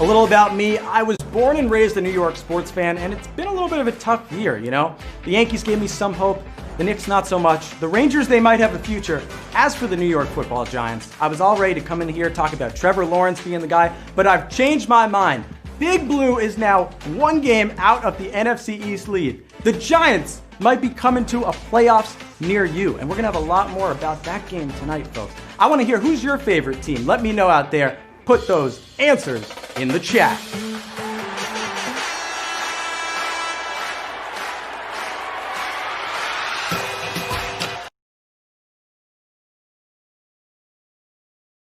A little about me, I was born and raised a New York sports fan, and it's been a little bit of a tough year, you know? The Yankees gave me some hope, the Knicks not so much. The Rangers, they might have a future. As for the New York Football Giants, I was all ready to come in here, talk about Trevor Lawrence being the guy, but I've changed my mind. Big Blue is now one game out of the NFC East lead. The Giants might be coming to a playoffs near you, and we're gonna have a lot more about that game tonight, folks. I wanna hear who's your favorite team. Let me know out there. Put those answers in the chat.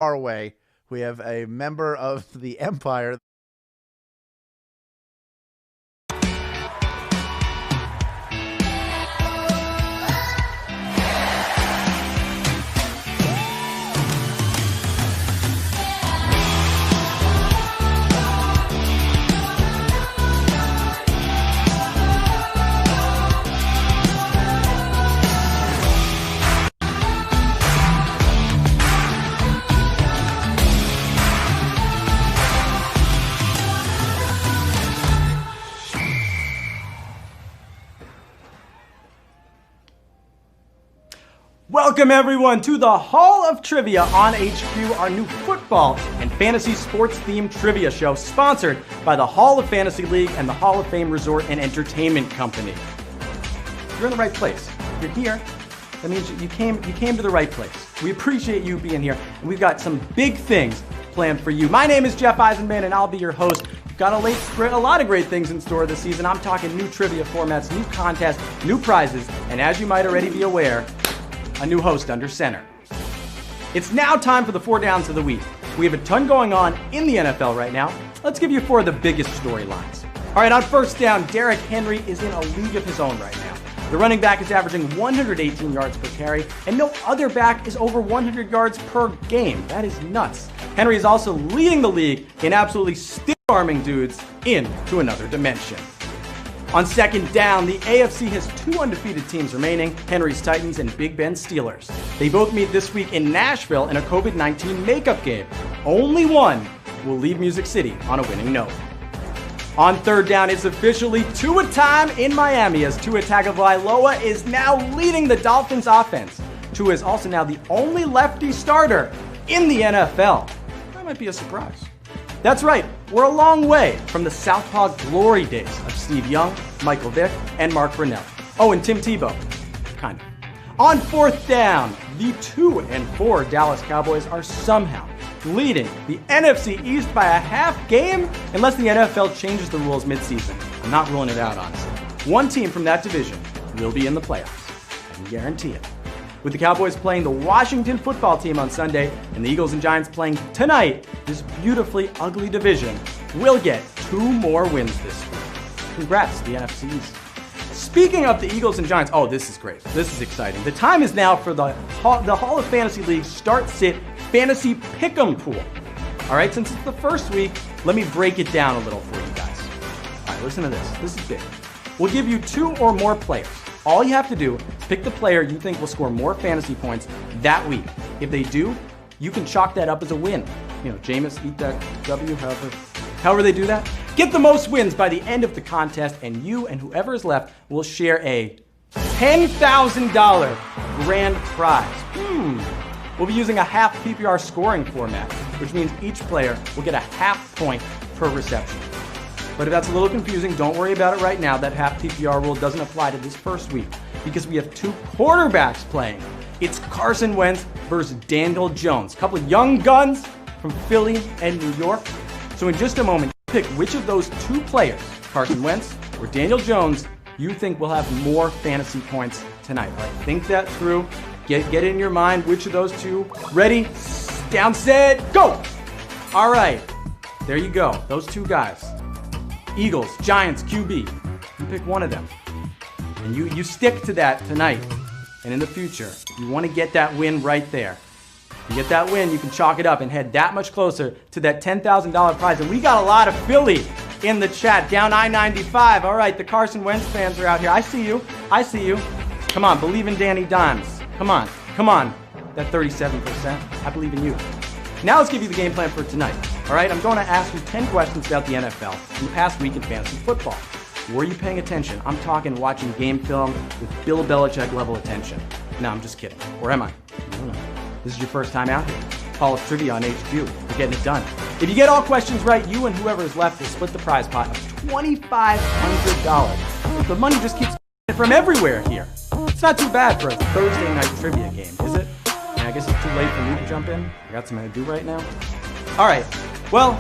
Far away, we have a member of the Empire. Welcome everyone to the Hall of Trivia on HQ, our new football and fantasy sports themed trivia show sponsored by the Hall of Fantasy League and the Hall of Fame Resort and Entertainment Company. You're in the right place. You're here. That means you came to the right place. We appreciate you being here, and we've got some big things planned for you. My name is Jeff Eisenman, and I'll be your host. We've got a lot of great things in store this season. I'm talking new trivia formats, new contests, new prizes, and as you might already be aware, a new host under center. It's now time for the 4 downs of the week. We have a ton going on in the NFL right now. Let's give you 4 of the biggest storylines. All right, on first down, Derrick Henry is in a league of his own right now. The running back is averaging 118 yards per carry, and no other back is over 100 yards per game. That is nuts. Henry is also leading the league in absolutely stiff-arming dudes into another dimension. On second down, the AFC has 2 undefeated teams remaining, Henry's Titans and Big Ben's Steelers. They both meet this week in Nashville in a COVID-19 makeup game. Only one will leave Music City on a winning note. On third down, it's officially Tua time in Miami as Tua Tagovailoa is now leading the Dolphins offense. Tua is also now the only lefty starter in the NFL. That might be a surprise. That's right, we're a long way from the Southpaw glory days of Steve Young, Michael Vick, and Mark Brunell. Oh, and Tim Tebow. Kind of. On fourth down, the 2-4 Dallas Cowboys are somehow leading the NFC East by a half game, unless the NFL changes the rules midseason. I'm not ruling it out, honestly. One team from that division will be in the playoffs. I can guarantee it. With the Cowboys playing the Washington football team on Sunday and the Eagles and Giants playing tonight, this beautifully ugly division will get 2 more wins this week. Congrats to the NFC East. Speaking of the Eagles and Giants, oh, this is great. This is exciting. The time is now for the Hall of Fantasy League Start-Sit Fantasy Pick'em Pool. All right, since it's the first week, let me break it down a little for you guys. All right, listen to this. This is big. We'll give you 2 or more players. All you have to do is pick the player you think will score more fantasy points that week. If they do, you can chalk that up as a win. You know, Jameis, eat that W, however they do that. Get the most wins by the end of the contest, and you and whoever is left will share a $10,000 grand prize. We'll be using a half PPR scoring format, which means each player will get a half point per reception. But if that's a little confusing, don't worry about it right now. That half PPR rule doesn't apply to this first week because we have 2 quarterbacks playing. It's Carson Wentz versus Daniel Jones. A couple of young guns from Philly and New York. So in just a moment, pick which of those 2 players, Carson Wentz or Daniel Jones, you think will have more fantasy points tonight. All right, think that through. Get it in your mind, which of those 2. Ready, down, set, go! All right, there you go. Those 2 guys. Eagles, Giants, QB. You pick one of them. And you stick to that tonight and in the future. You want to get that win right there. You get that win, you can chalk it up and head that much closer to that $10,000 prize. And we got a lot of Philly in the chat, down I-95. All right, the Carson Wentz fans are out here. I see you. Come on, believe in Danny Dimes. Come on. That 37%. I believe in you. Now let's give you the game plan for tonight. All right, I'm going to ask you 10 questions about the NFL in the past week in fantasy football. Were you paying attention? I'm talking watching game film with Bill Belichick level attention. No, I'm just kidding. Or am I? No. This is your first time out here. Hall of Trivia on HQ. We're getting it done. If you get all questions right, you and whoever is left will split the prize pot of $2,500. The money just keeps from everywhere here. It's not too bad for a Thursday night trivia game, is it? I guess it's too late for me to jump in. I got something to do right now. All right. Well,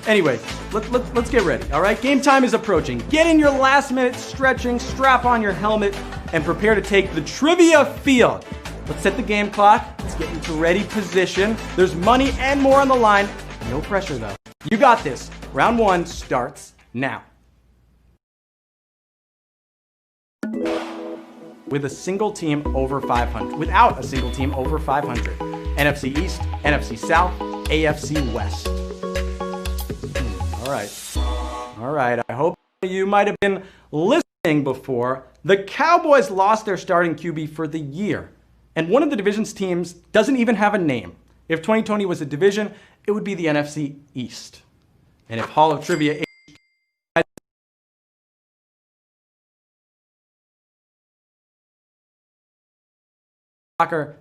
anyway, let's get ready. All right. Game time is approaching. Get in your last minute stretching, strap on your helmet, and prepare to take the trivia field. Let's set the game clock. Let's get into ready position. There's money and more on the line. No pressure though. You got this. Round 1 starts now. With a single team over 500. Without a single team over 500. NFC East, NFC South, AFC West. All right. I hope you might have been listening before. The Cowboys lost their starting QB for the year. And one of the division's teams doesn't even have a name. If 2020 was a division, it would be the NFC East. And if Hall of Trivia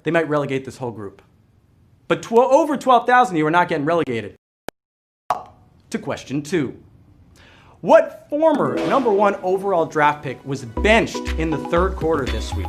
they might relegate this whole group. But over 12,000 you are not getting relegated. Up to question 2. What former #1 overall draft pick was benched in the third quarter this week?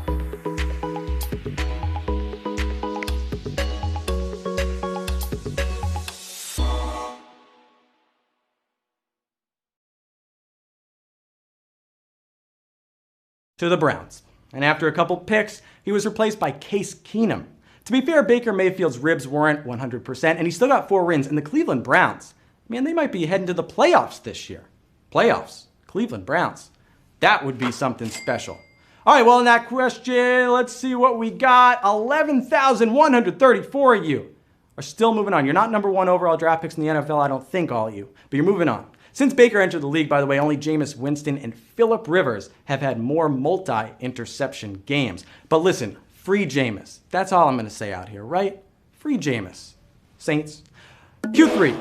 To the Browns. And after a couple picks, he was replaced by Case Keenum. To be fair, Baker Mayfield's ribs weren't 100%, and he still got 4 wins. And the Cleveland Browns, man, they might be heading to the playoffs this year. Playoffs. Cleveland Browns. That would be something special. All right, well, in that question, let's see what we got. 11,134 of you are still moving on. You're not #1 overall draft picks in the NFL, I don't think, all of you, but you're moving on. Since Baker entered the league, by the way, only Jameis Winston and Phillip Rivers have had more multi-interception games. But listen, free Jameis. That's all I'm going to say out here, right? Free Jameis. Saints. Q3.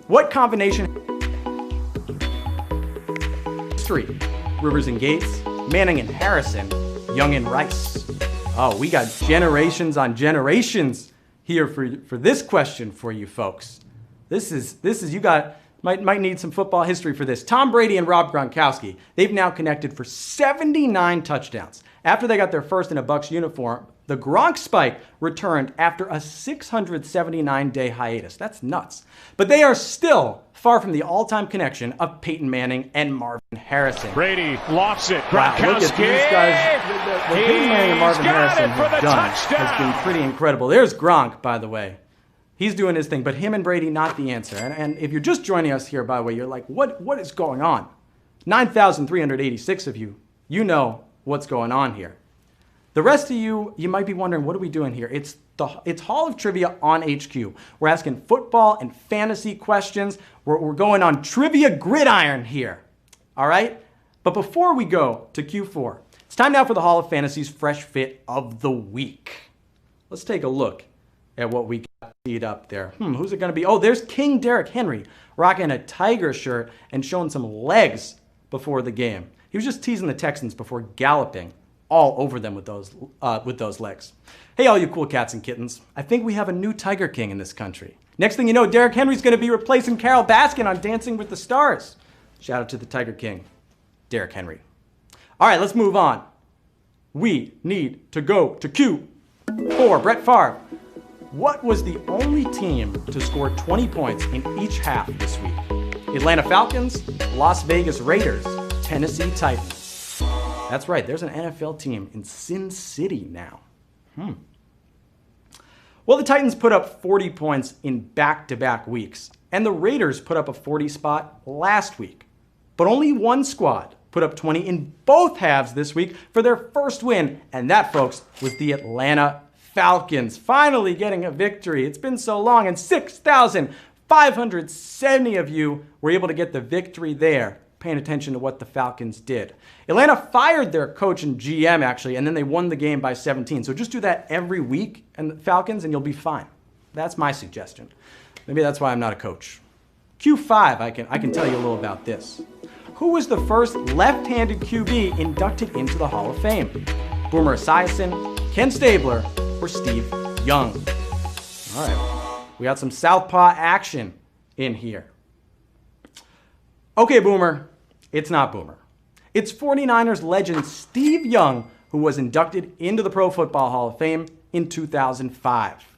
What combination? History. Rivers and Gates, Manning and Harrison, Young and Rice. Oh, we got generations on generations here for this question for you folks. This is you got... Might need some football history for this. Tom Brady and Rob Gronkowski, they've now connected for 79 touchdowns. After they got their first in a Bucs uniform, the Gronk spike returned after a 679-day hiatus. That's nuts. But they are still far from the all-time connection of Peyton Manning and Marvin Harrison. Brady lofts it. Wow, look at these guys. What Peyton Manning and Marvin Harrison have done has been pretty incredible. There's Gronk, by the way. He's doing his thing, but him and Brady, not the answer. And if you're just joining us here, by the way, you're like, what is going on? 9,386 of you, you know what's going on here. The rest of you, you might be wondering, what are we doing here? It's Hall of Trivia on HQ. We're asking football and fantasy questions. We're going on Trivia Gridiron here, all right? But before we go to Q4, it's time now for the Hall of Fantasy's Fresh Fit of the Week. Let's take a look at what we got teed up there. Who's it going to be? Oh, there's King Derrick Henry rocking a Tiger shirt and showing some legs before the game. He was just teasing the Texans before galloping all over them with those legs. Hey, all you cool cats and kittens. I think we have a new Tiger King in this country. Next thing you know, Derrick Henry's going to be replacing Carole Baskin on Dancing with the Stars. Shout out to the Tiger King, Derrick Henry. All right, let's move on. We need to go to Q4. Brett Favre. What was the only team to score 20 points in each half this week? Atlanta Falcons, Las Vegas Raiders, Tennessee Titans. That's right, there's an NFL team in Sin City now. Well, the Titans put up 40 points in back-to-back weeks, and the Raiders put up a 40 spot last week. But only one squad put up 20 in both halves this week for their first win, and that, folks, was the Atlanta Falcons, finally getting a victory. It's been so long, and 6,570 of you were able to get the victory there, paying attention to what the Falcons did. Atlanta fired their coach and GM, actually, and then they won the game by 17. So just do that every week, and the Falcons, and you'll be fine. That's my suggestion. Maybe that's why I'm not a coach. Q5, I can tell you a little about this. Who was the first left-handed QB inducted into the Hall of Fame? Boomer Esiason, Ken Stabler, or Steve Young? All right, we got some southpaw action in here. Okay, Boomer, it's not Boomer. It's 49ers legend Steve Young, who was inducted into the Pro Football Hall of Fame in 2005.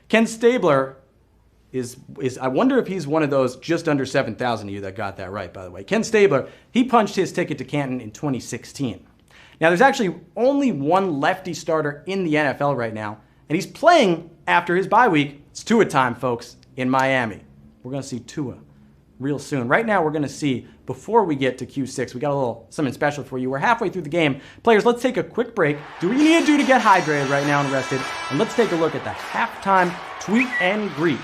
Ken Stabler is I wonder if he's one of those just under 7,000 of you that got that right, by the way. Ken Stabler, he punched his ticket to Canton in 2016. Now, there's actually only one lefty starter in the NFL right now, and he's playing after his bye week. It's Tua time, folks, in Miami. We're going to see Tua real soon. Right now, we're going to see, before we get to Q6, we got a little something special for you. We're halfway through the game. Players, let's take a quick break. Do what you need to do to get hydrated right now and rested, and let's take a look at the halftime tweet and greet.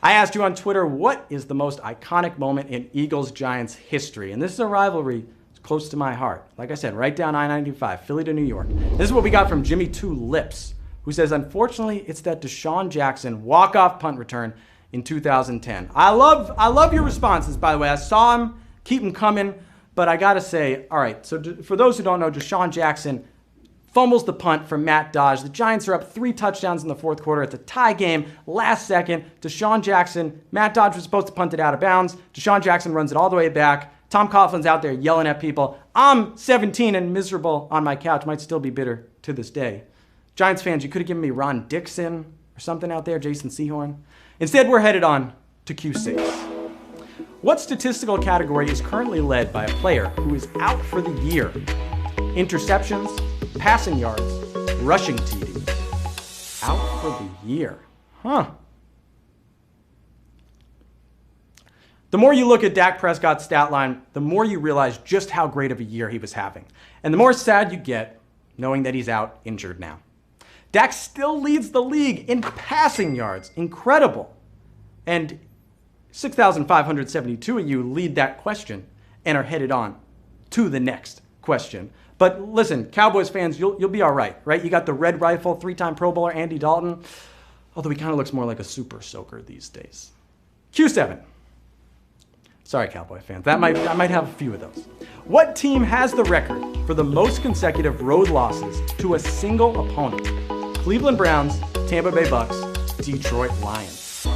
I asked you on Twitter, what is the most iconic moment in Eagles-Giants history? And this is a rivalry close to my heart. Like I said, right down I-95, Philly to New York. This is what we got from Jimmy Two Lips, who says, unfortunately, it's that Deshaun Jackson walk-off punt return in 2010. I love your responses, by the way. I saw him, keep them coming, but I got to say, all right, so for those who don't know, Deshaun Jackson fumbles the punt from Matt Dodge. The Giants are up 3 touchdowns in the fourth quarter. It's a tie game. Last second, Deshaun Jackson, Matt Dodge was supposed to punt it out of bounds. Deshaun Jackson runs it all the way back. Tom Coughlin's out there yelling at people. I'm 17 and miserable on my couch. Might still be bitter to this day. Giants fans, you could have given me Ron Dixon or something out there, Jason Sehorn. Instead, we're headed on to Q6. What statistical category is currently led by a player who is out for the year? Interceptions, passing yards, rushing TDs. Out for the year. Huh. The more you look at Dak Prescott's stat line, the more you realize just how great of a year he was having. And the more sad you get knowing that he's out injured now. Dak still leads the league in passing yards. Incredible. And 6,572 of you lead that question and are headed on to the next question. But listen, Cowboys fans, you'll be all right, right? You got the red rifle, 3-time Pro Bowler Andy Dalton, although he kind of looks more like a super soaker these days. Q7. Sorry, Cowboy fans. I might have a few of those. What team has the record for the most consecutive road losses to a single opponent? Cleveland Browns, Tampa Bay Bucks, Detroit Lions.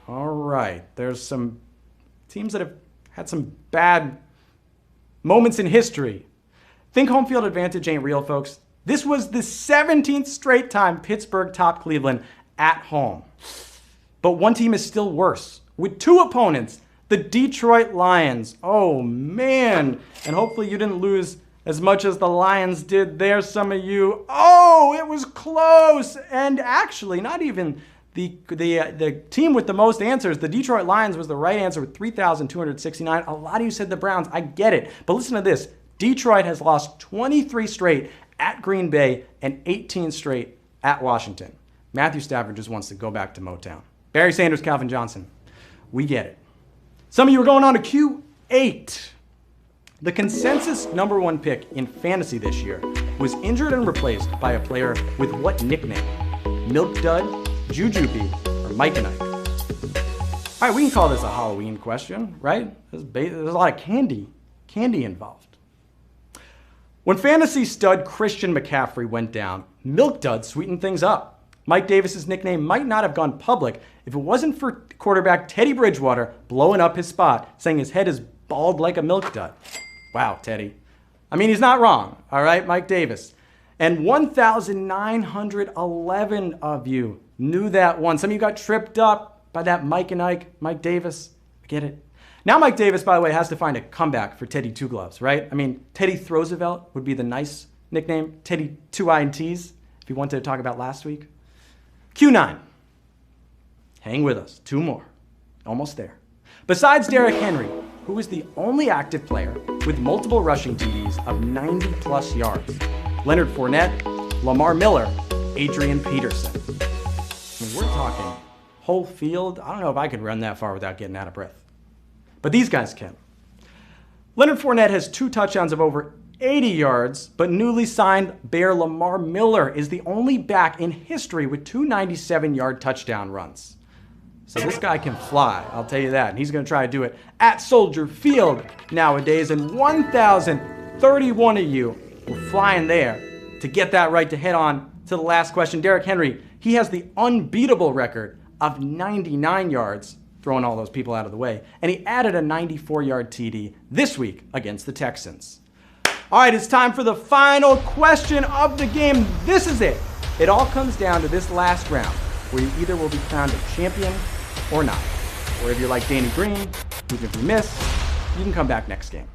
All right. There's some teams that have had some bad moments in history. Think home field advantage ain't real, folks. This was the 17th straight time Pittsburgh topped Cleveland at home. But one team is still worse. With 2 opponents, the Detroit Lions. Oh, man. And hopefully you didn't lose as much as the Lions did there, some of you. Oh, it was close. And actually, not even the team with the most answers. The Detroit Lions was the right answer with 3,269. A lot of you said the Browns. I get it. But listen to this. Detroit has lost 23 straight at Green Bay and 18 straight at Washington. Matthew Stafford just wants to go back to Motown. Barry Sanders, Calvin Johnson. We get it. Some of you are going on to Q8. The consensus #1 pick in fantasy this year was injured and replaced by a player with what nickname? Milk Dud, Jujubee, or Mike and Ike? All right, we can call this a Halloween question, right? There's a lot of candy involved. When fantasy stud Christian McCaffrey went down, Milk Dud sweetened things up. Mike Davis's nickname might not have gone public if it wasn't for quarterback Teddy Bridgewater blowing up his spot, saying his head is bald like a milk dud. Wow, Teddy. I mean, he's not wrong, all right, Mike Davis. And 1,911 of you knew that one. Some of you got tripped up by that Mike and Ike, Mike Davis. I get it. Now Mike Davis, by the way, has to find a comeback for Teddy Two Gloves, right? I mean, Teddy Roosevelt would be the nice nickname. Teddy Two INTs, if you wanted to talk about last week. Q9. Hang with us. 2 more. Almost there. Besides Derrick Henry, who is the only active player with multiple rushing TDs of 90-plus yards? Leonard Fournette, Lamar Miller, Adrian Peterson. I mean, we're talking whole field. I don't know if I could run that far without getting out of breath. But these guys can. Leonard Fournette has 2 touchdowns of over 80 yards, but newly signed Bear Lamar Miller is the only back in history with 2 97-yard touchdown runs. So this guy can fly, I'll tell you that. And he's going to try to do it at Soldier Field nowadays. And 1,031 of you were flying there to get that right to head on to the last question. Derrick Henry, he has the unbeatable record of 99 yards, throwing all those people out of the way. And he added a 94-yard TD this week against the Texans. All right, it's time for the final question of the game. This is it. It all comes down to this last round, where you either will be crowned a champion or not. Or if you're like Danny Green, even if you miss, you can come back next game.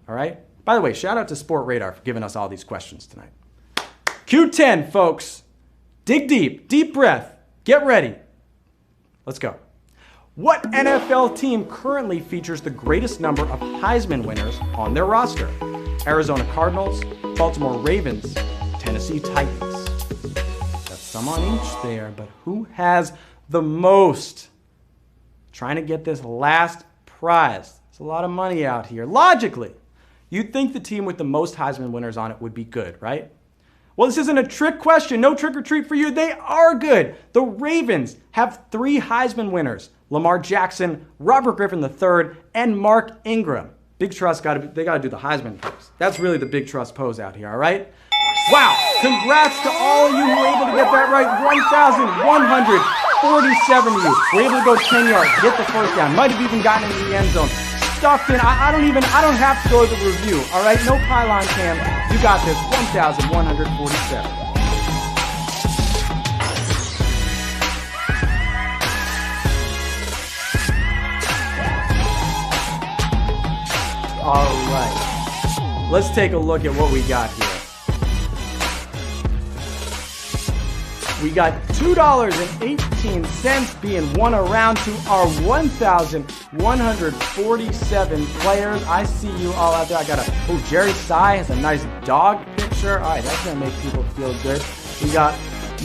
All right? By the way, shout out to Sport Radar for giving us all these questions tonight. Q10, folks. Dig deep, deep breath. Get ready. Let's go. What NFL team currently features the greatest number of Heisman winners on their roster? Arizona Cardinals, Baltimore Ravens, Tennessee Titans. That's some on each there, but who has the most? Trying to get this last prize. There's a lot of money out here. Logically, you'd think the team with the most Heisman winners on it would be good, right? Well, this isn't a trick question. No trick or treat for you. They are good. The Ravens have 3 Heisman winners: Lamar Jackson, Robert Griffin III, and Mark Ingram. Big Trust they got to do the Heisman pose. That's really the Big Trust pose out here, all right? Wow, congrats to all of you who were able to get that right. 1,147 of you were able to go 10 yards, get the first down, might have even gotten into the end zone. Stuffed in, I don't have to go to the review, all right? No pylon cam, you got this, 1,147. All right, let's take a look at what we got here. We got $2.18 being won around to our 1,147 players. I see you all out there. I got Jerry Sy has a nice dog picture. All right, that's gonna make people feel good. We got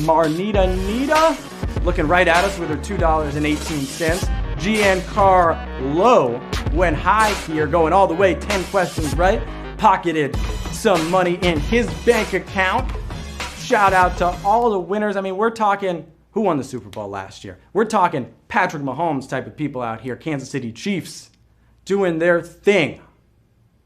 Marnita Nita looking right at us with her $2.18. Giancarlo went high here, going all the way, 10 questions right. Pocketed some money in his bank account. Shout out to all the winners. I mean, we're talking, who won the Super Bowl last year? We're talking Patrick Mahomes type of people out here, Kansas City Chiefs, doing their thing.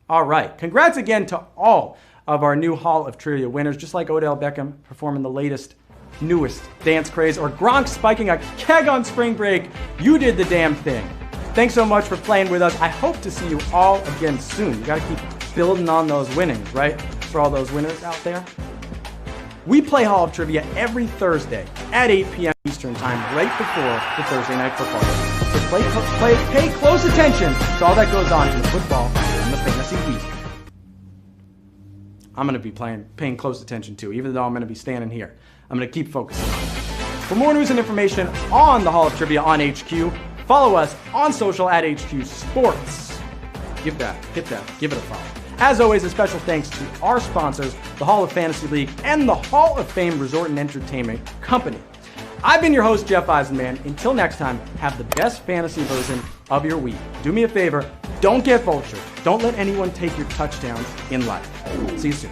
All right, congrats again to all of our new Hall of Trivia winners, just like Odell Beckham performing the latest, newest dance craze, or Gronk spiking a keg on spring break. You did the damn thing. Thanks so much for playing with us. I hope to see you all again soon. You gotta keep building on those winnings, right? For all those winners out there. We play Hall of Trivia every Thursday at 8 p.m. Eastern Time, right before the Thursday Night Football game. So pay close attention to all that goes on in the football and the fantasy week. I'm going to be paying close attention too, even though I'm going to be standing here. I'm going to keep focusing. For more news and information on the Hall of Trivia on HQ, follow us on social at HQ Sports. Hit that, give it a follow. As always, a special thanks to our sponsors, the Hall of Fantasy League and the Hall of Fame Resort and Entertainment Company. I've been your host, Jeff Eisenman. Until next time, have the best fantasy version of your week. Do me a favor, don't get vultured. Don't let anyone take your touchdowns in life. See you soon.